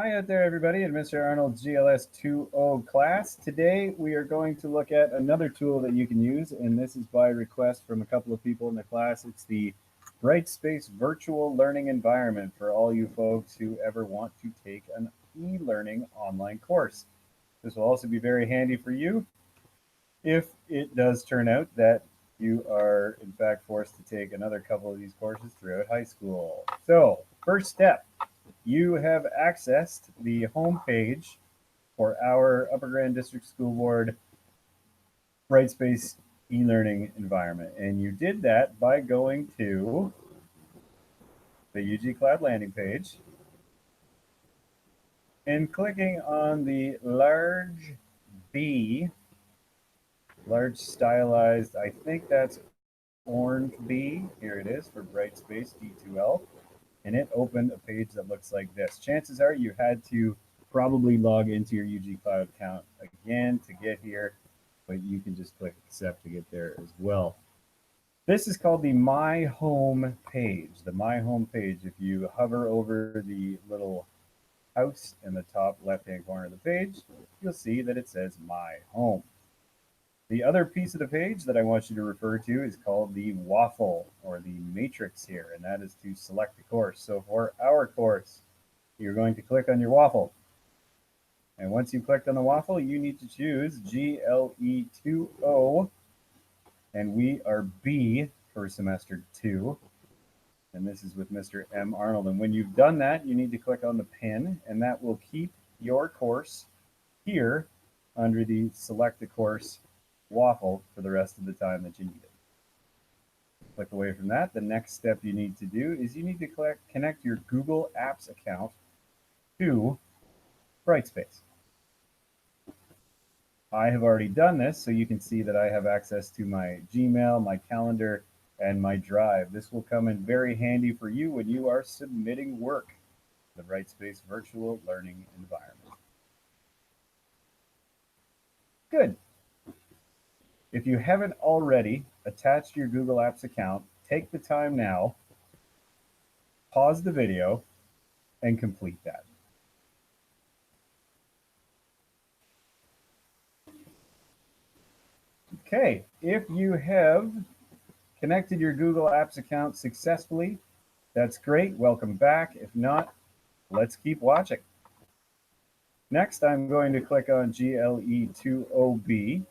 Hi out there, everybody, in Mr. Arnold's GLS2O class. Today, we are going to look at another tool that you can use, and this is by request from a couple of people in the class. It's the Brightspace virtual learning environment for all you folks who ever want to take an e-learning online course. This will also be very handy for you if it does turn out that you are, in fact, forced to take another couple of these courses throughout high school. So, first step. You have accessed the home page for our Upper Grand District School Board Brightspace e-learning environment. And you did that by going to the UG Cloud landing page and clicking on the large B, large stylized, I think that's orange B. Here it is for Brightspace D2L. And it opened a page that looks like this. Chances are you had to probably log into your UG Cloud account again to get here, but you can just click accept to get there as well. This is called the My Home page. The My Home page, if you hover over the little house in the top left-hand corner of the page, you'll see that it says My Home. The other piece of the page that I want you to refer to is called the waffle or the matrix here, and that is to select the course. So for our course, you're going to click on your waffle. And once you've clicked on the waffle, you need to choose GLE2O, and we are B for semester 2. And this is with Mr. M. Arnold. And when you've done that, you need to click on the pin, and that will keep your course here under the select the course waffle for the rest of the time that you need it. Click away from that. The next step you need to do is you need to connect your Google Apps account to Brightspace. I have already done this, so you can see that I have access to my Gmail, my calendar, and my Drive. This will come in very handy for you when you are submitting work to the Brightspace virtual learning environment. Good. If you haven't already attached your Google Apps account, take the time now, pause the video, and complete that. Okay, if you have connected your Google Apps account successfully, that's great. Welcome back. If not, let's keep watching. Next, I'm going to click on GLE2OB,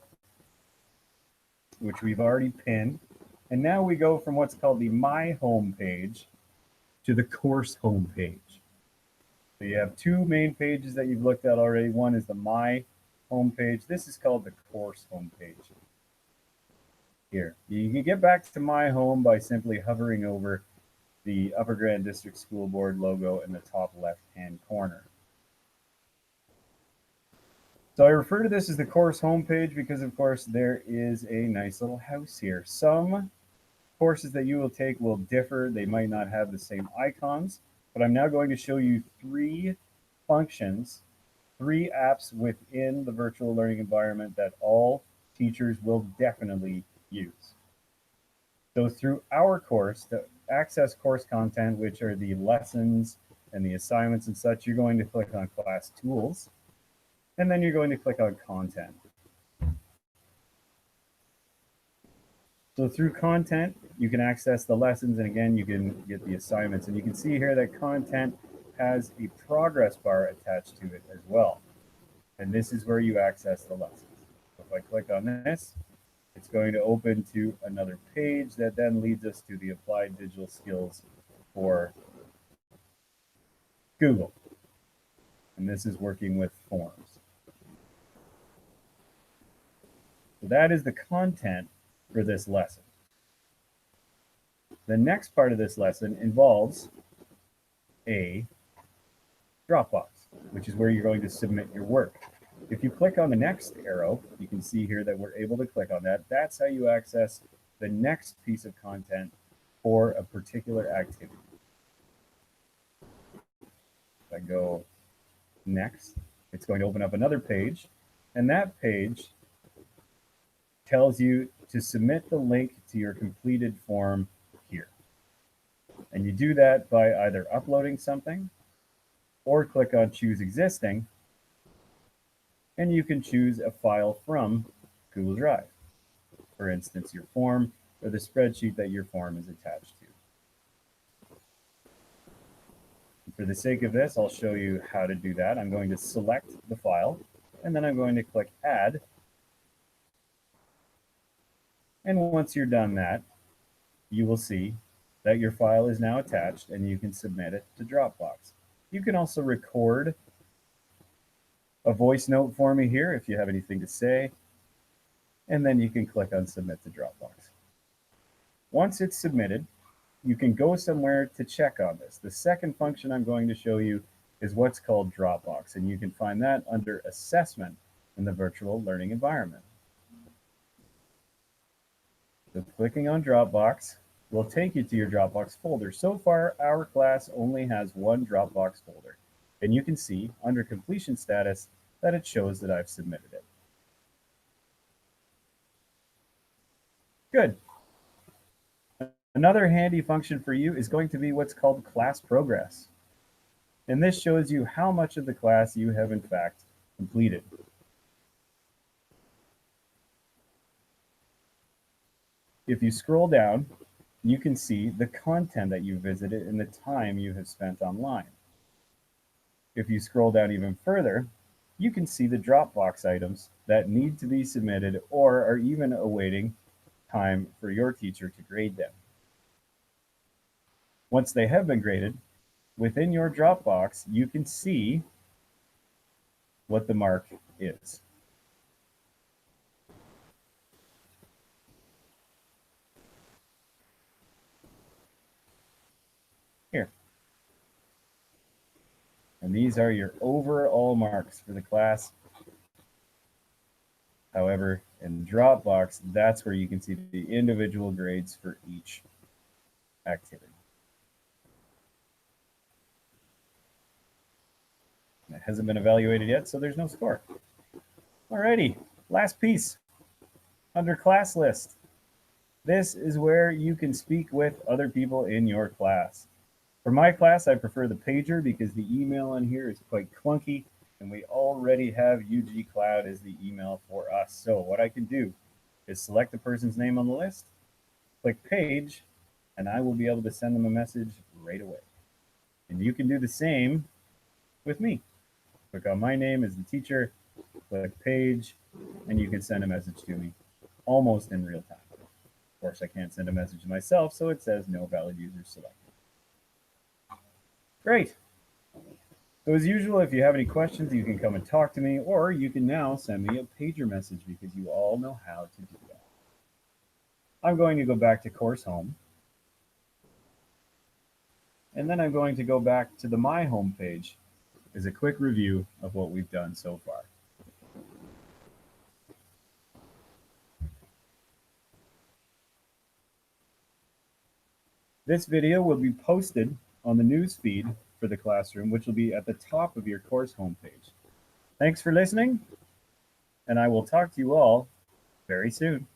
which we've already pinned. And now we go from what's called the My Home page to the course home page. So you have two main pages that you've looked at already. One is the My Home page. This is called the course home page. Here, you can get back to My Home by simply hovering over the Upper Grand District School Board logo in the top left-hand corner. So I refer to this as the course homepage because, of course, there is a nice little house here. Some courses that you will take will differ. They might not have the same icons, but I'm now going to show you 3 functions, 3 apps within the virtual learning environment that all teachers will definitely use. So through our course, to access course content, which are the lessons and the assignments and such, you're going to click on Class Tools. And then you're going to click on Content. So through Content, you can access the lessons, and again, you can get the assignments. And you can see here that Content has a progress bar attached to it as well. And this is where you access the lessons. So if I click on this, it's going to open to another page that then leads us to the Applied Digital Skills for Google. And this is working with forms. So that is the content for this lesson. The next part of this lesson involves a Dropbox, which is where you're going to submit your work. If you click on the next arrow, you can see here that we're able to click on that. That's how you access the next piece of content for a particular activity. If I go next, it's going to open up another page, and that page tells you to submit the link to your completed form here. And you do that by either uploading something or click on Choose Existing, and you can choose a file from Google Drive. For instance, your form or the spreadsheet that your form is attached to. For the sake of this, I'll show you how to do that. I'm going to select the file, and then I'm going to click Add. And once you're done that, you will see that your file is now attached and you can submit it to Dropbox. You can also record a voice note for me here if you have anything to say, and then you can click on Submit to Dropbox. Once it's submitted, you can go somewhere to check on this. The second function I'm going to show you is what's called Dropbox, and you can find that under Assessment in the virtual learning environment. So clicking on Dropbox will take you to your Dropbox folder. So far, our class only has one Dropbox folder, and you can see under completion status that it shows that I've submitted it. Good. Another handy function for you is going to be what's called class progress. And this shows you how much of the class you have in fact completed. If you scroll down, you can see the content that you visited and the time you have spent online. If you scroll down even further, you can see the Dropbox items that need to be submitted or are even awaiting time for your teacher to grade them. Once they have been graded, within your Dropbox, you can see what the mark is. Here. And these are your overall marks for the class. However, in Dropbox, that's where you can see the individual grades for each activity. It hasn't been evaluated yet, so there's no score. Alrighty, last piece. Under class list. This is where you can speak with other people in your class. For my class, I prefer the pager because the email on here is quite clunky, and we already have UG Cloud as the email for us. So what I can do is select the person's name on the list, click page, and I will be able to send them a message right away. And you can do the same with me. Click on my name as the teacher, click page, and you can send a message to me almost in real time. Of course, I can't send a message to myself, so it says no valid users selected. Great. So as usual, if you have any questions, you can come and talk to me, or you can now send me a pager message because you all know how to do that. I'm going to go back to Course Home. And then I'm going to go back to the My Home page as a quick review of what we've done so far. This video will be posted on the news feed for the classroom, which will be at the top of your course homepage. Thanks for listening, and I will talk to you all very soon.